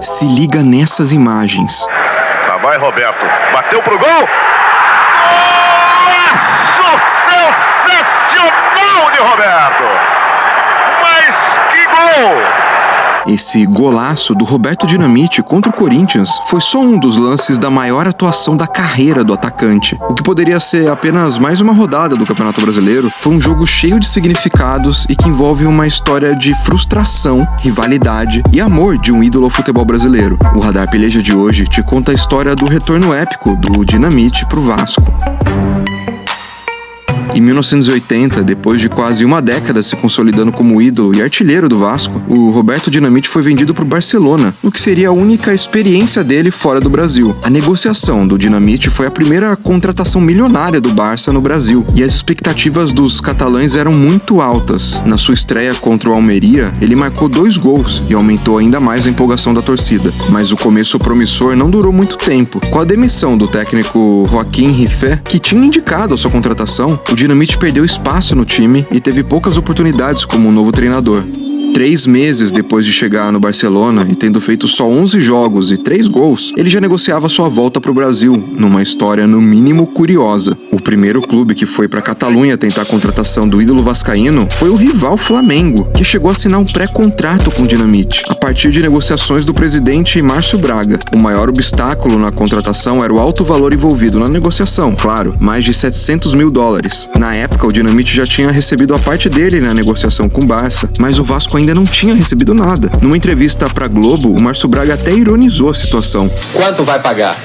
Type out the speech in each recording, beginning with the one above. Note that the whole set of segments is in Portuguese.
Se liga nessas imagens. Lá vai Roberto, bateu pro gol! Golaço sensacional de Roberto! Mas que gol! Esse golaço do Roberto Dinamite contra o Corinthians foi só um dos lances da maior atuação da carreira do atacante. O que poderia ser apenas mais uma rodada do Campeonato Brasileiro, foi um jogo cheio de significados e que envolve uma história de frustração, rivalidade e amor de um ídolo ao futebol brasileiro. O Radar Peleja de hoje te conta a história do retorno épico do Dinamite pro Vasco. Em 1980, depois de quase uma década se consolidando como ídolo e artilheiro do Vasco, o Roberto Dinamite foi vendido para o Barcelona, no que seria a única experiência dele fora do Brasil. A negociação do Dinamite foi a primeira contratação milionária do Barça no Brasil, e as expectativas dos catalães eram muito altas. Na sua estreia contra o Almeria, ele marcou 2 gols e aumentou ainda mais a empolgação da torcida. Mas o começo promissor não durou muito tempo. Com a demissão do técnico Joaquim Rifé, que tinha indicado a sua contratação, o Dinamite perdeu espaço no time e teve poucas oportunidades como novo treinador. 3 meses depois de chegar no Barcelona e tendo feito só 11 jogos e 3 gols, ele já negociava sua volta para o Brasil, numa história no mínimo curiosa. O primeiro clube que foi para a Catalunha tentar a contratação do ídolo vascaíno foi o rival Flamengo, que chegou a assinar um pré-contrato com o Dinamite, a partir de negociações do presidente Márcio Braga. O maior obstáculo na contratação era o alto valor envolvido na negociação, claro, mais de $700 mil. Na época, o Dinamite já tinha recebido a parte dele na negociação com o Barça, mas o Vasco ainda não tinha recebido nada. Numa entrevista para Globo, o Márcio Braga até ironizou a situação. Quanto vai pagar?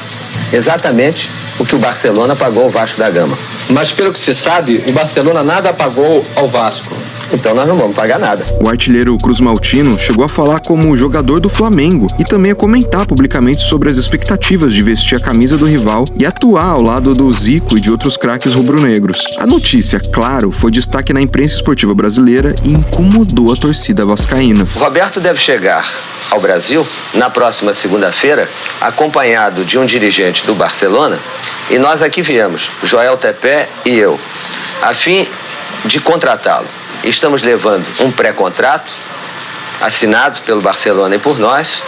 Exatamente o que o Barcelona pagou ao Vasco da Gama. Mas pelo que se sabe, o Barcelona nada pagou ao Vasco. Então nós não vamos pagar nada. O artilheiro Cruz Maltino chegou a falar como jogador do Flamengo e também a comentar publicamente sobre as expectativas de vestir a camisa do rival e atuar ao lado do Zico e de outros craques rubro-negros. A notícia, claro, foi destaque na imprensa esportiva brasileira e incomodou a torcida vascaína. O Roberto deve chegar ao Brasil na próxima segunda-feira, acompanhado de um dirigente do Barcelona, e nós aqui viemos, Joel Tepé e eu, a fim de contratá-lo. Estamos levando um pré-contrato assinado pelo Barcelona e por nós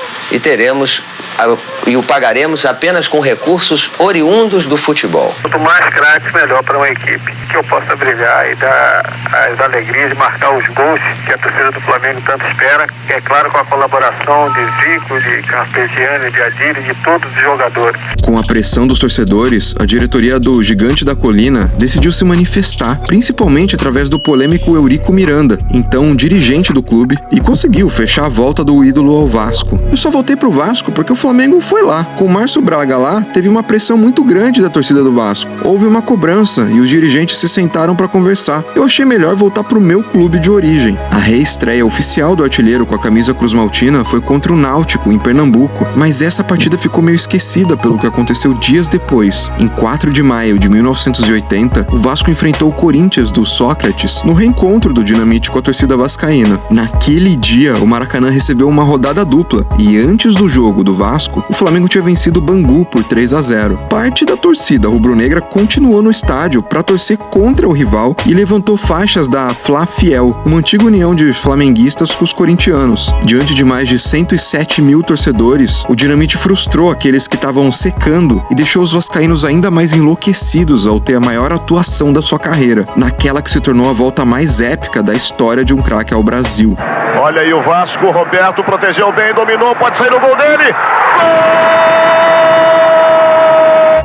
e o pagaremos apenas com recursos oriundos do futebol. Quanto mais craques, melhor para uma equipe. Que eu possa brilhar e dar as alegrias de marcar os gols que a torcida do Flamengo tanto espera. É claro, com a colaboração de Zico, de Carpegiani, de Adílio e de todos os jogadores. Com a pressão dos torcedores, a diretoria do Gigante da Colina decidiu se manifestar, principalmente através do polêmico Eurico Miranda, então um dirigente do clube, e conseguiu fechar a volta do ídolo ao Vasco. Eu só voltei pro Vasco porque o Flamengo foi lá. Com o Márcio Braga lá, teve uma pressão muito grande da torcida do Vasco. Houve uma cobrança e os dirigentes se sentaram para conversar. Eu achei melhor voltar pro meu clube de origem. A reestreia oficial do artilheiro com a camisa Cruz Maltina foi contra o Náutico, em Pernambuco, mas essa partida ficou meio esquecida pelo que aconteceu dias depois. Em 4 de maio de 1980, o Vasco enfrentou o Corinthians do Sócrates no reencontro do Dinamite com a torcida vascaína. Naquele dia, o Maracanã recebeu uma rodada dupla e antes do jogo do Vasco, o Flamengo tinha vencido o Bangu por 3-0. Parte da torcida rubro-negra continuou no estádio para torcer contra o rival e levantou faixas da Fla Fiel, uma antiga união de flamenguistas com os corintianos. Diante de mais de 107 mil torcedores, o Dinamite frustrou aqueles que estavam secando e deixou os vascaínos ainda mais enlouquecidos ao ter a maior atuação da sua carreira, naquela que se tornou a volta mais épica da história de um craque ao Brasil. Olha aí o Vasco, Roberto protegeu bem, dominou, pode sair o gol dele. Gol!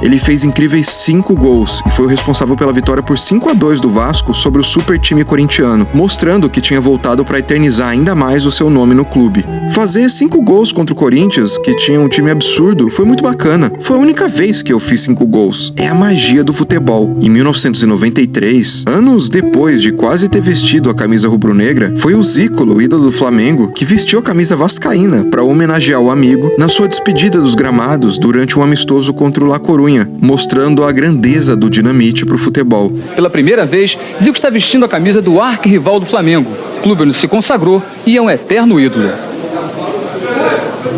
Ele fez incríveis 5 gols e foi o responsável pela vitória por 5-2 do Vasco sobre o super time corintiano, mostrando que tinha voltado para eternizar ainda mais o seu nome no clube. Fazer 5 gols contra o Corinthians, que tinha um time absurdo, foi muito bacana. Foi a única vez que eu fiz 5 gols. É a magia do futebol. Em 1993, anos depois de quase ter vestido a camisa rubro-negra, foi o Zico, o ídolo do Flamengo, que vestiu a camisa vascaína para homenagear o amigo na sua despedida dos gramados durante um amistoso contra o La Coruña, mostrando a grandeza do Dinamite para o futebol. Pela primeira vez, Zico está vestindo a camisa do arquirrival do Flamengo, clube onde se consagrou e é um eterno ídolo.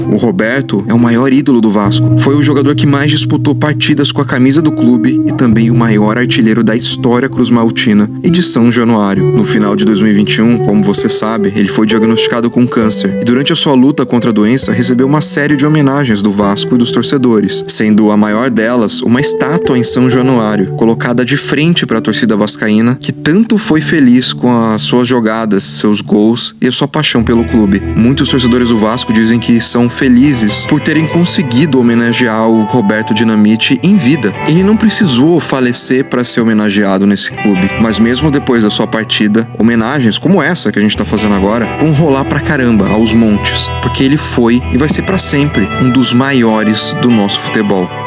O Roberto é o maior ídolo do Vasco. Foi o jogador que mais disputou partidas com a camisa do clube e também o maior artilheiro da história cruzmaltina e de São Januário. No final de 2021, como você sabe, ele foi diagnosticado com câncer e durante a sua luta contra a doença recebeu uma série de homenagens do Vasco e dos torcedores, sendo a maior delas uma estátua em São Januário, colocada de frente para a torcida vascaína, que tanto foi feliz com as suas jogadas, seus gols e a sua paixão pelo clube. Muitos torcedores do Vasco dizem que são felizes por terem conseguido homenagear o Roberto Dinamite em vida. Ele não precisou falecer para ser homenageado nesse clube, mas mesmo depois da sua partida, homenagens como essa que a gente tá fazendo agora vão rolar pra caramba aos montes, porque ele foi e vai ser para sempre um dos maiores do nosso futebol.